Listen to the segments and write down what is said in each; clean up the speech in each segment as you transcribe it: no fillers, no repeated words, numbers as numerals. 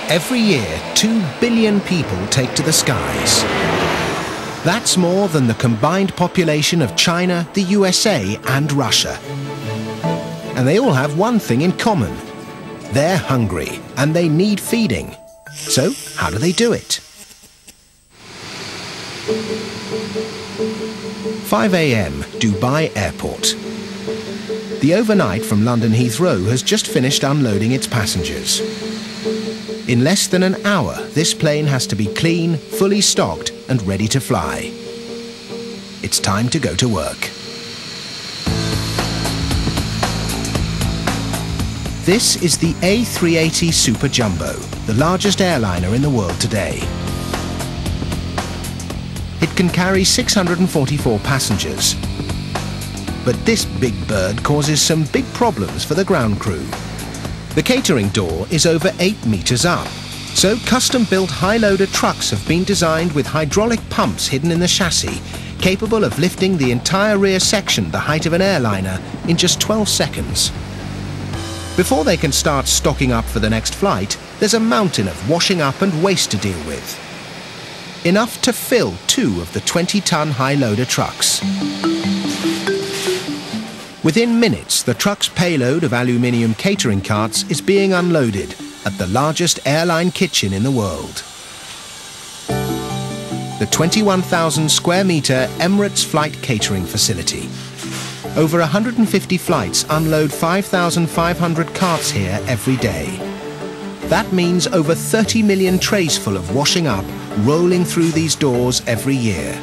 Every year, 2 billion people take to the skies. That's more than the combined population of China, the USA and Russia. And they all have one thing in common. They're hungry and they need feeding. So, how do they do it? 5 a.m. Dubai Airport. The overnight from London Heathrow has just finished unloading its passengers. In less than an hour, this plane has to be clean, fully stocked and ready to fly. It's time to go to work. This is the A380 Super Jumbo, the largest airliner in the world today. It can carry 644 passengers. But this big bird causes some big problems for the ground crew. The catering door is over 8 meters up, so custom-built high-loader trucks have been designed with hydraulic pumps hidden in the chassis, capable of lifting the entire rear section the height of an airliner in just 12 seconds. Before they can start stocking up for the next flight, there's a mountain of washing up and waste to deal with. Enough to fill 2 of the 20-ton high-loader trucks. Within minutes, the truck's payload of aluminium catering carts is being unloaded at the largest airline kitchen in the world. The 21,000 square metre Emirates flight catering facility. Over 150 flights unload 5,500 carts here every day. That means over 30 million trays full of washing up rolling through these doors every year.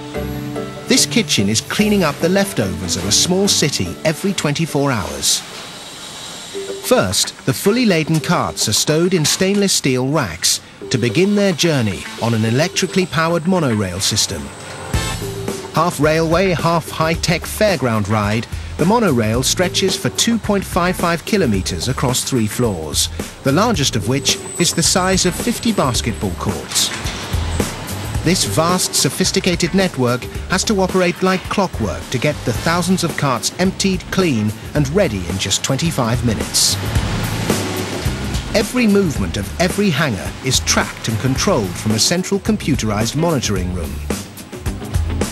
This kitchen is cleaning up the leftovers of a small city every 24 hours. First, the fully laden carts are stowed in stainless steel racks to begin their journey on an electrically powered monorail system. Half railway, half high-tech fairground ride, the monorail stretches for 2.55 kilometres across 3 floors, the largest of which is the size of 50 basketball courts. This vast, sophisticated network has to operate like clockwork to get the thousands of carts emptied, clean and ready in just 25 minutes. Every movement of every hangar is tracked and controlled from a central computerized monitoring room.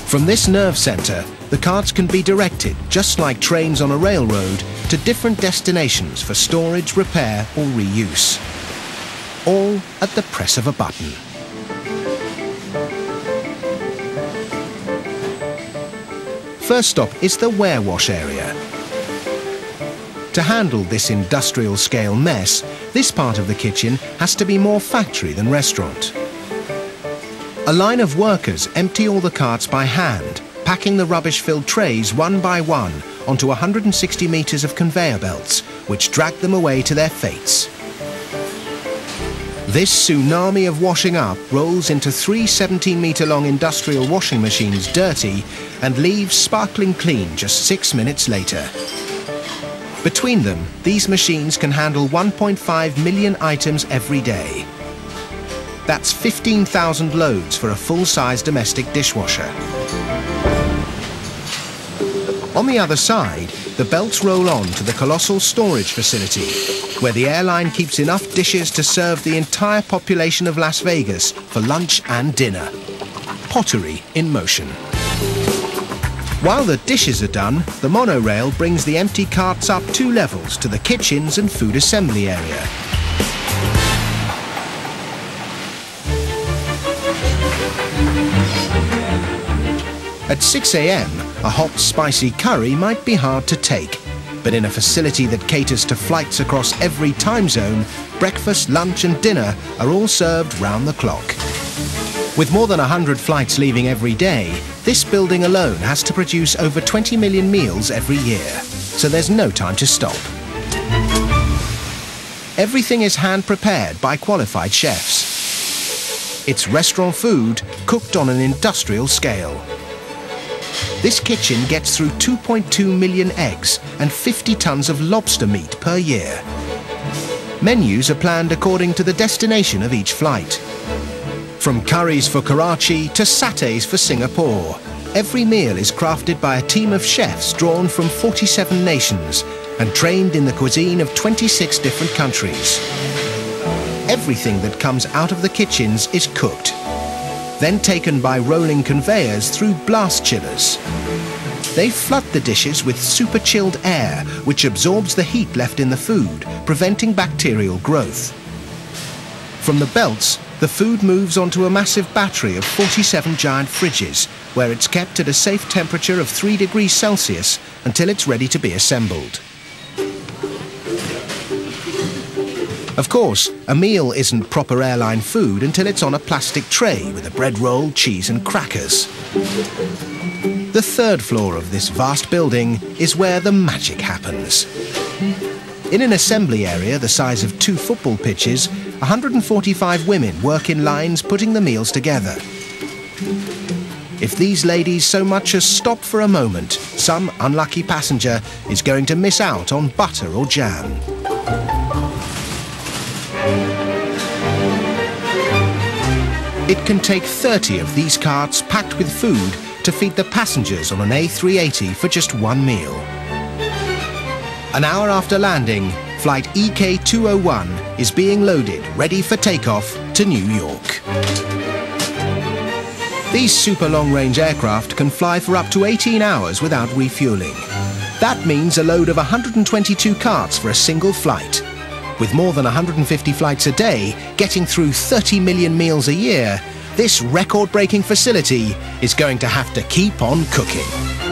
From this nerve centre, the carts can be directed, just like trains on a railroad, to different destinations for storage, repair or reuse. All at the press of a button. First stop is the warewash area. To handle this industrial-scale mess, this part of the kitchen has to be more factory than restaurant. A line of workers empty all the carts by hand, packing the rubbish-filled trays one by one onto 160 metres of conveyor belts, which drag them away to their fates. This tsunami of washing up rolls into 3 17-metre-long industrial washing machines dirty and leaves sparkling clean just 6 minutes later. Between them, these machines can handle 1.5 million items every day. That's 15,000 loads for a full-size domestic dishwasher. On the other side, the belts roll on to the colossal storage facility, where the airline keeps enough dishes to serve the entire population of Las Vegas for lunch and dinner. Pottery in motion. While the dishes are done, the monorail brings the empty carts up 2 levels to the kitchens and food assembly area. At 6 a.m, a hot, spicy curry might be hard to take, but in a facility that caters to flights across every time zone, breakfast, lunch and dinner are all served round the clock. With more than 100 flights leaving every day, this building alone has to produce over 20 million meals every year, so there's no time to stop. Everything is hand-prepared by qualified chefs. It's restaurant food cooked on an industrial scale. This kitchen gets through 2.2 million eggs and 50 tons of lobster meat per year. Menus are planned according to the destination of each flight. From curries for Karachi to satay for Singapore, every meal is crafted by a team of chefs drawn from 47 nations and trained in the cuisine of 26 different countries. everything that comes out of the kitchens is cooked, then taken by rolling conveyors through blast chillers. They flood the dishes with super chilled air, which absorbs the heat left in the food, preventing bacterial growth. From the belts, the food moves onto a massive battery of 47 giant fridges, where it's kept at a safe temperature of 3 degrees Celsius until it's ready to be assembled. Of course, a meal isn't proper airline food until it's on a plastic tray with a bread roll, cheese and crackers. The third floor of this vast building is where the magic happens. In an assembly area the size of 2 football pitches, 145 women work in lines putting the meals together. If these ladies so much as stop for a moment, some unlucky passenger is going to miss out on butter or jam. It can take 30 of these carts packed with food to feed the passengers on an A380 for just one meal. An hour after landing, flight EK201 is being loaded, ready for takeoff to New York. These super long-range aircraft can fly for up to 18 hours without refueling. That means a load of 122 carts for a single flight. With more than 150 flights a day, getting through 30 million meals a year, this record-breaking facility is going to have to keep on cooking.